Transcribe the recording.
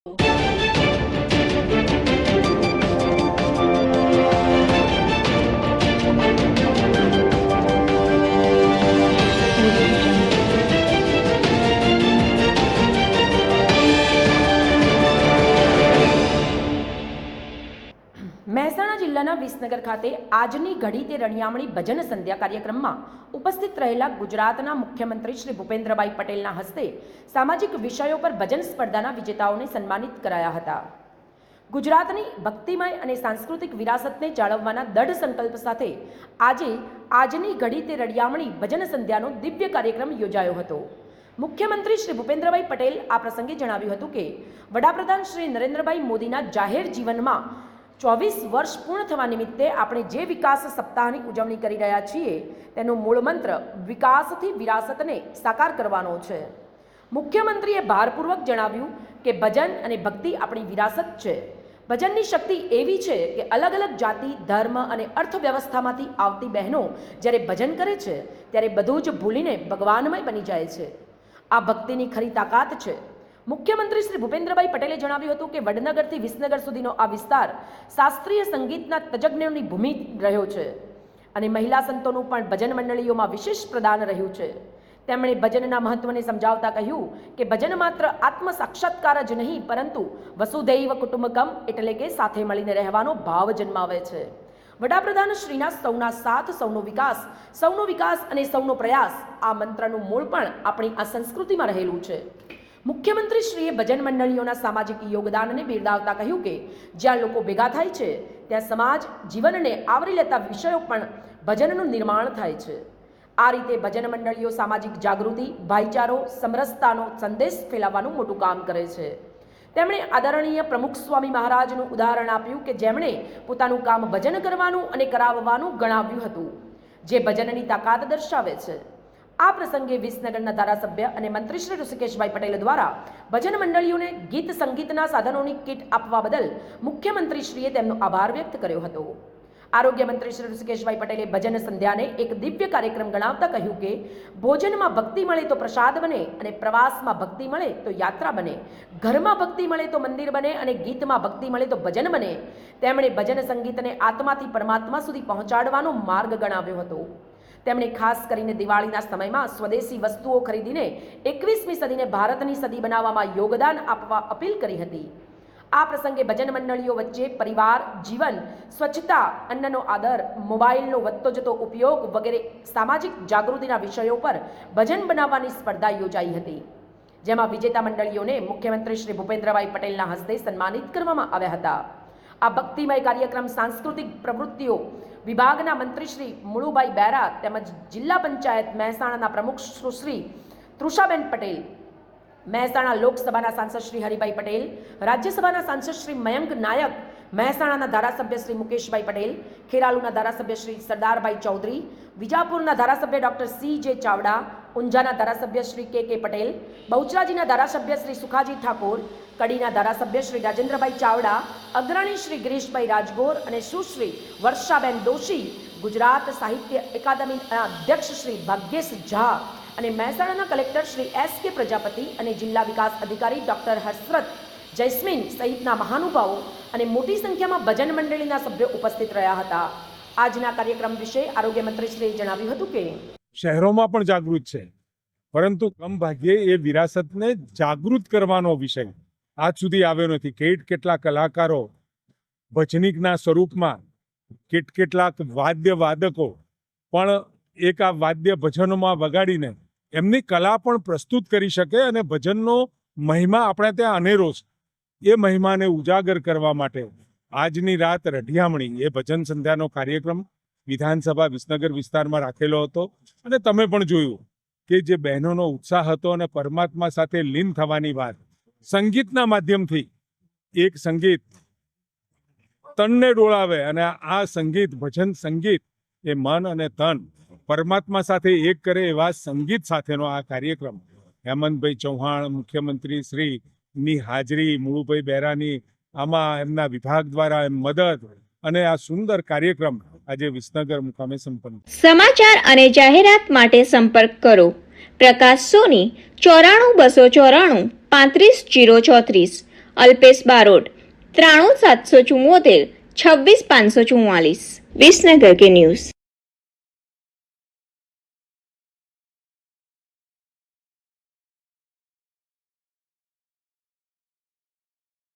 મહેસાણા જિલ્લાના વિસનગર ખાતે આજની ઘડી તે રણિયામણી ભજન સંધ્યા કાર્યક્રમમાં ઉપસ્થિત રહેલા ગુજરાતના મુખ્યમંત્રી શ્રી ભૂપેન્દ્રભાઈ પટેલના હસ્તે સામાજિક વિષયો પર ભજન સ્પર્ધાના વિજેતાઓને સન્માનિત કરાયા હતા. ગુજરાતની ભક્તિમય અને સાંસ્કૃતિક વિરાસતને જાળવવાના દૃઢ સંકલ્પ સાથે આજે આજની ઘડી તે રણિયામણી ભજન સંધ્યાનો દિવ્ય કાર્યક્રમ યોજાયો હતો. મુખ્યમંત્રી શ્રી ભૂપેન્દ્રભાઈ પટેલ આ પ્રસંગે જણાવ્યું હતું કે વડાપ્રધાન શ્રી નરેન્દ્રભાઈ મોદીના જાહેર જીવનમાં 24 વર્ષ પૂર્ણ થવા નિમિત્તે આપણે જે વિકાસ સપ્તાહની ઉજવણી કરી રહ્યા છીએ તેનો મૂળ મંત્ર વિકાસથી વિરાસતને સાકાર કરવાનો છે. મુખ્યમંત્રીએ ભારપૂર્વક જણાવ્યું કે ભજન અને ભક્તિ આપણી વિરાસત છે. ભજનની શક્તિ એવી છે કે અલગ અલગ જાતિ, ધર્મ અને અર્થવ્યવસ્થામાંથી આવતી બહેનો જ્યારે ભજન કરે છે ત્યારે બધું જ ભૂલીને ભગવાનમય બની જાય છે. આ ભક્તિની ખરી તાકાત છે. મુખ્યમંત્રી શ્રી ભૂપેન્દ્રભાઈ પટેલે જણાવ્યું હતું કે વડનગરથી વિસનગર સુધીનો આ વિસ્તાર શાસ્ત્રીય સંગીતના તજજ્ઞોની ભૂમિ રહ્યો છે અને મહિલા સંતોનું પણ ભજન મંડળીઓમાં વિશેષ પ્રદાન રહ્યું છે. તેમણે ભજનના મહત્વને સમજાવતા કહ્યું કે ભજન માત્ર આત્મ સાક્ષાત્કાર જ નહીં પરંતુ વસુધૈવ કુટુંબકમ એટલે કે સાથે મળીને રહેવાનો ભાવ જન્માવે છે. વડાપ્રધાન શ્રીના સૌના સાથ સૌનો વિકાસ અને સૌનો પ્રયાસ આ મંત્રનું મૂળ પણ આપણી આ સંસ્કૃતિમાં રહેલું છે. મુખ્યમંત્રી શ્રીએ ભજન મંડળીઓના સામાજિક યોગદાનને બિરદાવતા કહ્યું કે જ્યાં લોકો ભેગા થાય છે ત્યાં સમાજ જીવનને આવરી લેતા વિષયો પણ ભજનનું નિર્માણ થાય છે. આ રીતે ભજન મંડળીઓ સામાજિક જાગૃતિ, ભાઈચારો, સમરસતાનો સંદેશ ફેલાવવાનું મોટું કામ કરે છે. તેમણે આદરણીય પ્રમુખ સ્વામી મહારાજનું ઉદાહરણ આપ્યું કે જેમણે પોતાનું કામ ભજન કરવાનું અને કરાવવાનું ગણાવ્યું હતું, જે ભજનની તાકાત દર્શાવે છે. આ પ્રસંગે વિસનગરના ધારાસભ્ય અને મંત્રી શ્રી ઋષિકેશભાઈ પટેલ દ્વારા ભજન મંડળીઓને ગીત સંગીતના સાધનોની કીટ આપવા બદલ મુખ્યમંત્રીશ્રીએ તેમનો આભાર વ્યક્ત કર્યો હતો. આરોગ્ય મંત્રી શ્રી ઋષિકેશભાઈ પટેલે ભજન સંધ્યાને એક દિવ્ય કાર્યક્રમ ગણાવતા કહ્યું કે ભોજનમાં ભક્તિ મળે તો પ્રસાદ બને અને પ્રવાસમાં ભક્તિ મળે તો યાત્રા બને, ઘરમાં ભક્તિ મળે તો મંદિર બને અને ગીતમાં ભક્તિ મળે તો ભજન બને. તેમણે ભજન સંગીતને આત્માથી પરમાત્મા સુધી પહોંચાડવાનો માર્ગ ગણાવ્યો હતો. તેમણે ખાસ કરીને દિવાળીના સમયમાં સ્વદેશી વસ્તુઓ ખરીદીને 21મી સદીને ભારતની સદી બનાવવામાં યોગદાન આપવા અપીલ કરી હતી. આ પ્રસંગે ભજન મંડળીઓ વચ્ચે પરિવાર, જીવન, સ્વચ્છતા, અન્નનો આદર, મોબાઈલનો વધતો જતો ઉપયોગ વગેરે સામાજિક જાગૃતિના વિષયો પર ભજન બનાવવાની સ્પર્ધા યોજાઈ હતી, જેમાં વિજેતા મંડળીઓને મુખ્યમંત્રી શ્રી ભૂપેન્દ્રભાઈ પટેલના હસ્તે સન્માનિત કરવામાં આવ્યા હતા. આ ભક્તિમય કાર્યક્રમ સાંસ્કૃતિક પ્રવૃત્તિઓ વિભાગના મંત્રી શ્રી મુળુભાઈ બેરા તેમજ જિલ્લા પંચાયત મહેસાણાના પ્રમુખ શ્રી તૃષાબેન પટેલ, મહેસાણા લોકસભાના સાંસદ શ્રી હરિભાઈ પટેલ, રાજ્યસભાના સાંસદ શ્રી મયંક નાયક, મહેસાણાના ધારાસભ્ય શ્રી મુકેશભાઈ પટેલ, ખેરાલુના ધારાસભ્ય શ્રી સરદારભાઈ ચૌધરી, વિજાપુરના ધારાસભ્ય ડોક્ટર CJ ચાવડા, ઊંઝાના ધારાસભ્ય શ્રી KK પટેલ, બહુચરાજીના ધારાસભ્ય શ્રી સુખાજી ઠાકોર, કડીના ધારાસભ્ય શ્રી રાજેન્દ્રભાઈ ચાવડા, અગ્રણી શ્રી ગિરીશભાઈ રાજગોર અને સુશ્રી વર્ષાબેન દોશી, ગુજરાત સાહિત્ય એકાદમીના અધ્યક્ષ શ્રી ભાગ્યેશ ઝા અને મહેસાણાના કલેક્ટર શ્રી SK પ્રજાપતિ અને જિલ્લા વિકાસ અધિકારી ડોક્ટર હસરત જૈસ્મીન સહિતના મહાનુભાવો અને મોટી સંખ્યામાં ભજન મંડળીના સભ્યો ઉપસ્થિત રહ્યા હતા. આજના કાર્યક્રમ વિશે આરોગ્ય મંત્રીશ્રીએ જણાવ્યું હતું કે શહેરોમાં પણ જાગૃત છે, પરંતુ કમ ભાગ્યે એ વિરાસતને જાગૃત કરવાનો વિષય આજ સુધી આવ્યો નથી. કેટલા કલાકારો ભજનિકના સ્વરૂપમાં, કેટલાક વાદ્યવાદકો પણ એક આ વાદ્ય ભજનોમાં વગાડીને એમની કલા પણ પ્રસ્તુત કરી શકે અને ભજનનો મહિમા આપણે ત્યાં અનેરો છે. એ મહિમાને ઉજાગર કરવા માટે આજની રાત રઢિયામણી એ ભજન સંધ્યાનો કાર્યક્રમ વિધાનસભા વિસનગર વિસ્તારમાં રાખેલો હતો અને તમે પણ જોયું કે જે બહેનોનો ઉત્સાહ હતો અને પરમાત્મા સાથે લીન થવાની વાત સંગીતના માધ્યમથી, એક સંગીત તનને ડોળાવે અને આ સંગીત, ભજન સંગીત એ મન અને તન પરમાત્મા સાથે એક કરે એવા સંગીત સાથેનો આ કાર્યક્રમ હેમંતભાઈ ચૌહાણ મુખ્યમંત્રી શ્રીની હાજરી, મુળુભાઈ બેરાની આમાં એમના વિભાગ દ્વારા મદદ અને આ સુંદર કાર્યક્રમ આજે વિસનગર મુકામે સંપન્ન. સમાચાર અને જાહેરાત માટે સંપર્ક કરો પ્રકાશ સોની 94 294 35 034 અલ્પેશ બારોટ 93 774 26 544 વિસનગર કે ન્યૂઝ।